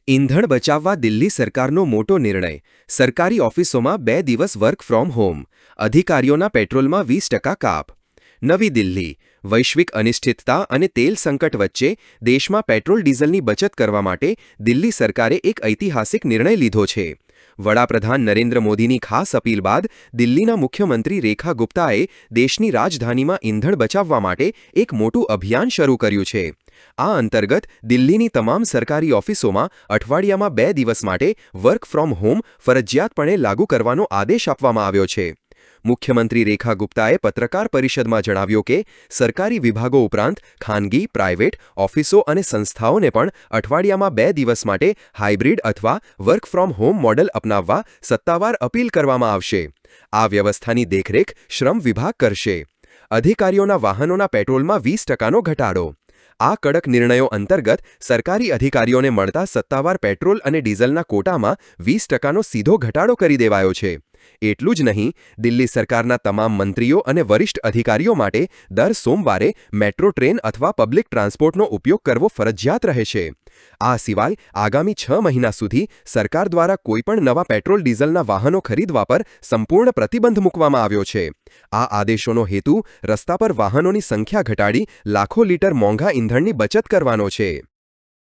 ઈંધણ બચાવવા દિલ્હી સરકારનો મોટો નિર્ણય. સરકારી ઓફિસોમાં 2 દિવસ વર્ક ફ્રોમ હોમ. અધિકારીઓના પેટ્રોલમાં 20% કાપ. નવી દિલ્હી. વૈશ્વિક અનિશ્ચિતતા અને તેલ સંકટ વચ્ચે દેશમાં પેટ્રોલ ડીઝલની બચત કરવા માટે દિલ્હી સરકારે એક ઐતિહાસિક નિર્ણય લીધો છે. વડાપ્રધાન નરેન્દ્ર મોદીની ખાસ અપીલ બાદ દિલ્હીના મુખ્યમંત્રી રેખા ગુપ્તાએ દેશની રાજધાનીમાં ઈંધણ બચાવવા માટે એક મોટું અભિયાન શરૂ કર્યું છે. આ અંતર્ગત દિલ્હીની તમામ સરકારી ઓફિસોમાં અઠવાડિયામાં 2 દિવસ માટે વર્ક ફ્રોમ હોમ ફરજિયાતપણે લાગુ કરવાનો આદેશ આપવામાં આવ્યો છે. મુખ્યમંત્રી રેખા ગુપ્તાએ પત્રકાર પરિષદમાં જણાવ્યું કે સરકારી વિભાગો ઉપરાંત ખાનગી, પ્રાઇવેટ, ઓફિસો અને સંસ્થાઓને પણ અઠવાડિયામાં 2 દિવસ માટે હાઇબ્રિડ અથવા વર્ક ફ્રોમ હોમ મોડલ અપનાવવા સત્તાવાર અપીલ કરવામાં આવશે. આ વ્યવસ્થાની દેખરેખ શ્રમ વિભાગ કરશે. અધિકારીઓના વાહનોના પેટ્રોલમાં 20%નો ઘટાડો. આ કડક નિર્ણયો અંતર્ગત સરકારી અધિકારીઓને મળતા સત્તાવાર પેટ્રોલ અને ડીઝલના કોટામાં 20%નો સીધો ઘટાડો કરી દેવાયો છે. એટલું જ નહીં, દિલ્હી સરકારના તમામ મંત્રીઓ અને વરિષ્ઠ અધિકારીઓ માટે દર સોમવારે મેટ્રો ટ્રેન અથવા પબ્લિક ટ્રાન્સપોર્ટનો ઉપયોગ કરવો ફરજિયાત રહેશે. આ સિવાય આગામી 6 મહિના સુધી સરકાર દ્વારા કોઈપણ નવા પેટ્રોલ ડીઝલના વાહનો ખરીદવા પર સંપૂર્ણ પ્રતિબંધ મૂકવામાં આવ્યો છે. આ આદેશોનો હેતુ રસ્તા પર વાહનોની સંખ્યા ઘટાડી લાખો લીટર મોંઘા ઈંધણની બચત કરવાનો છે.